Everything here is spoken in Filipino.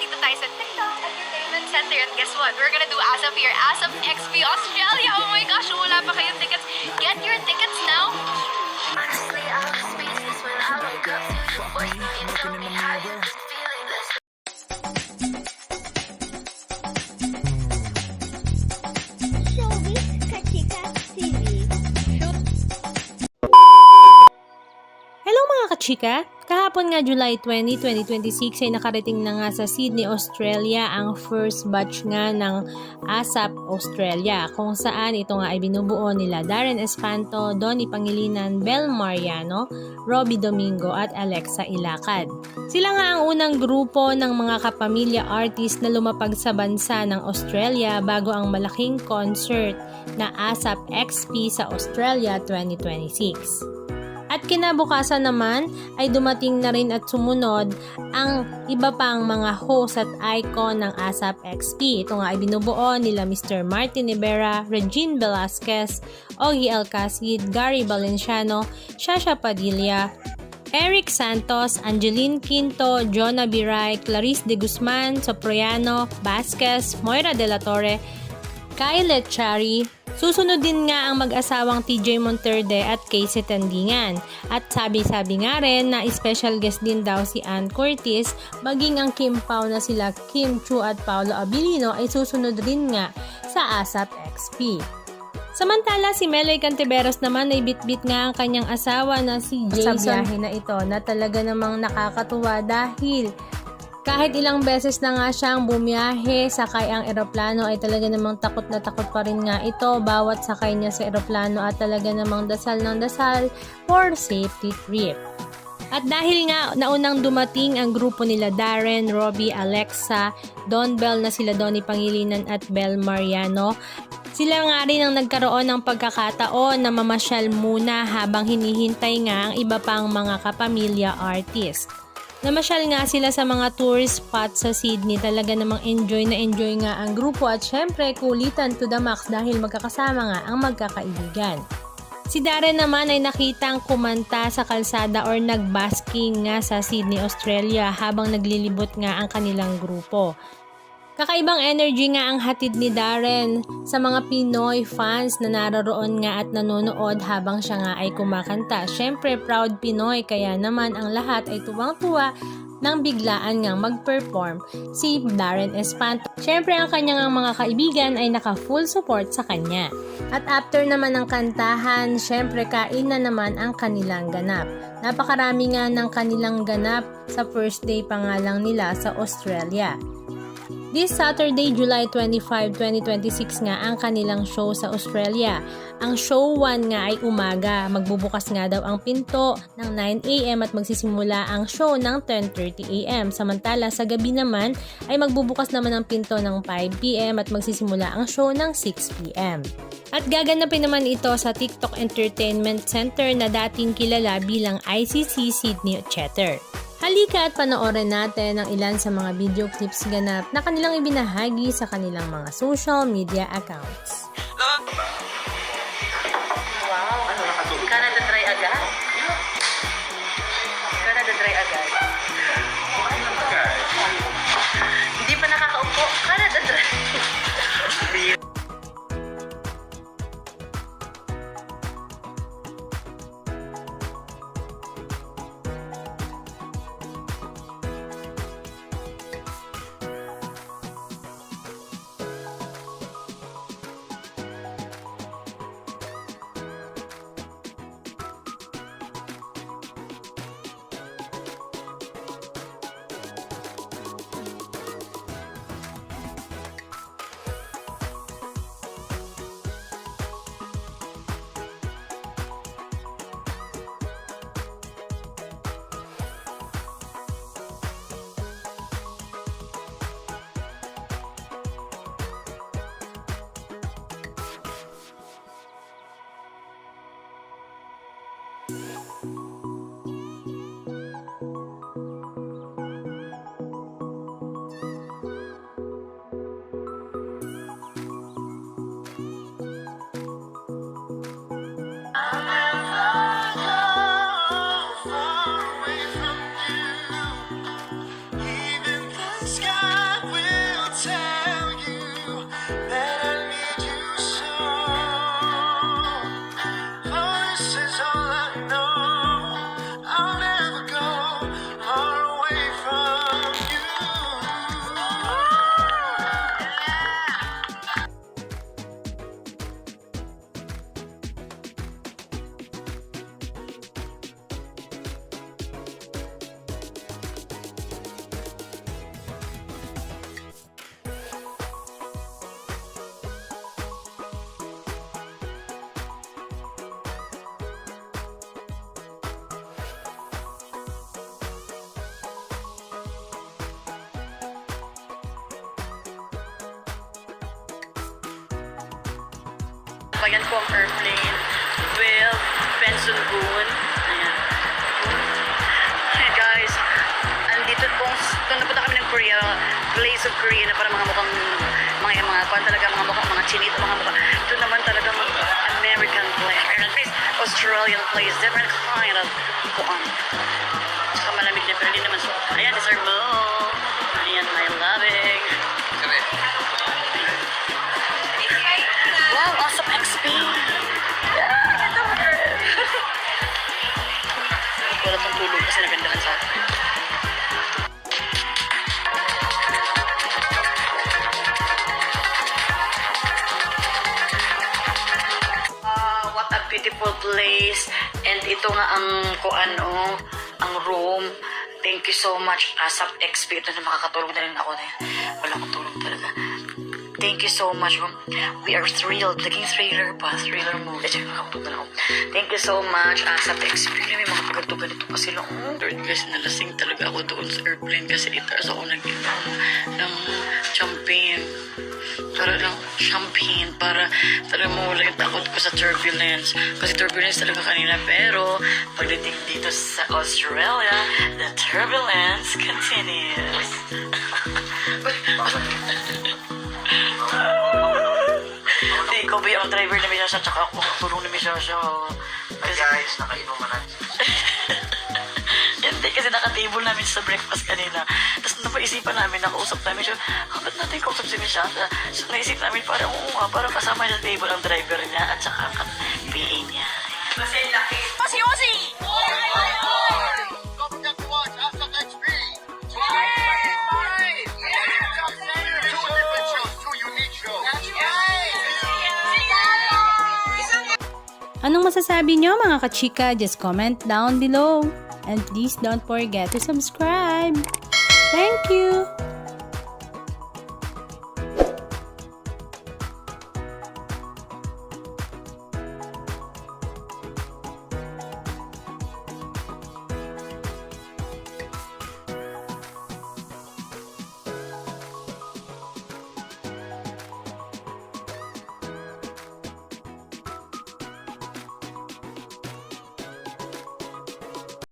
nandito tayo sa TikTok Entertainment Center. And guess what? We're gonna do ASAP here. ASAP XP Australia. Oh my gosh, wala pa kayong tickets. Get your tickets now. Honestly, I was speechless when I woke up to your voice. You told me how you been feeling this. Showbiz Kachika TV. Hello mga kachika! Kahapon nga July 20, 2026 ay nakarating na nga sa Sydney, Australia ang first batch nga ng ASAP Australia kung saan ito nga ay binubuo nila Darren Espanto, Donnie Pangilinan, Bel Mariano, Robbie Domingo at Alexa Ilacad. Sila nga ang unang grupo ng mga kapamilya artist na lumapag sa bansa ng Australia bago ang malaking concert na ASAP XP sa Australia 2026. At kinabukasan naman ay dumating na rin at sumunod ang iba pang mga host at icon ng ASAP XP. Ito nga ay binubuo nila Mr. Martin Rivera, Regine Velasquez, Ogie Alcacid, Gary Valenciano, Shasha Padilla, Eric Santos, Angeline Quinto, Jonah Biray, Clarice de Guzman, Soproyano, Vasquez, Moira de la Torre, Kyle Chari. Susunod din nga ang mag-asawang TJ Monterde at Casey Tandingan. At sabi-sabi nga rin na special guest din daw si Ann Curtis, maging ang Kim Pao na sila Kim Chu at Paolo Abilino ay susunod rin nga sa ASAP XP. Samantala si Meloy Cantiveros naman ay bitbit nga ang kanyang asawa na si Jason sa biyahe na ito na talaga namang nakakatuwa dahil kahit ilang beses na nga siyang bumiyahe sakay ang eroplano ay talaga namang takot na takot pa rin nga ito bawat sakay niya sa eroplano at talaga namang dasal ng dasal for safety trip. At dahil nga naunang dumating ang grupo nila Darren, Robbie, Alexa, Don Bell na sila Donnie Pangilinan at Bel Mariano, sila nga rin ang nagkaroon ng pagkakataon na mamasyal muna habang hinihintay nga ang iba pang mga kapamilya artist. Namasyal nga sila sa mga tourist spots sa Sydney. Talaga namang enjoy nga ang grupo at syempre kulitan to the max dahil magkakasama nga ang magkakaibigan. Si Darren naman ay nakitang kumanta sa kalsada or nagbasking nga sa Sydney, Australia habang naglilibot nga ang kanilang grupo. Kakaibang energy nga ang hatid ni Darren sa mga Pinoy fans na naroon nga at nanonood habang siya nga ay kumakanta. Syempre proud Pinoy kaya naman ang lahat ay tuwang-tuwa nang biglaan nga mag-perform si Darren Espanto. Syempre ang kanyang mga kaibigan ay naka-full support sa kanya. At after naman ng kantahan, syempre kain na naman ang kanilang ganap. Napakarami nga ng kanilang ganap sa first day pa nga lang nila sa Australia. This Saturday, July 25, 2026 nga ang kanilang show sa Australia. Ang show 1 nga ay umaga. Magbubukas nga daw ang pinto ng 9 AM at magsisimula ang show ng 10:30 AM. Samantala sa gabi naman ay magbubukas naman ang pinto ng 5 PM at magsisimula ang show ng 6 PM. At gaganapin naman ito sa TikTok Entertainment Center na dating kilala bilang ICC Sydney Theatre. Halika at panoorin natin ang ilan sa mga video clips ganap na kanilang ibinahagi sa kanilang mga social media accounts. Wow, ano nakatulog? Canada Dry agad? Canada Dry agad? Hindi pa nakakaupo. Canada Dry. sabayan ko ang airplane with Benson Boone. Ayan. Hey guys, andito pong, kung napunta kami ng Korea, Place of Korea na para mga mukhang, mga kwan talaga, mga mukhang, mga chinito, mga mukha. Ito naman talaga American place, Australian place, different kind of kuan. Saka malamig na, pero hindi naman so. Ayan, this is our mall. Ayan, my loving. Wow, awesome XP. Yeah, ganda mo girl. Wala pong tulog kasi nagandahan sa akin. What a beautiful place. And ito nga ang kuano, ang room. Thank you so much, ASAP XP. Ito na makakatulog na rin ako na yan. Wala akong tulog talaga. Thank you so much. We are thrilled. Naging thriller pa. Thriller movie. Nakakatulog na ako. Thank you so much, ASAP XP. May mga pagkatugan ito pa sila. Lord, guys, nalasing talaga ako doon sa airplane kasi itaas ako nag-inom ng champagne. Para lang champagne para mawala yung takot ko sa turbulence. Kasi turbulence talaga kanina. Pero pagdating dito sa Australia, the turbulence continues. Hindi, ikaw ba yung driver na Misasha tsaka ako tulong na Misasha. Guys, nakainom na. Hindi, kasi naka-table namin sa breakfast kanina. Tapos napaisipan namin, nakausap namin siya, ba't natin kausap si Misasha? So naisip namin, parang oo nga, parang kasama sa table ang driver niya at saka PA niya. Kasi laki. Osi! Don't forget to watch ASAP XP. Two different shows, two unique shows. Anong masasabi nyo mga kachika? Just comment down below. And please don't forget to subscribe. Thank you!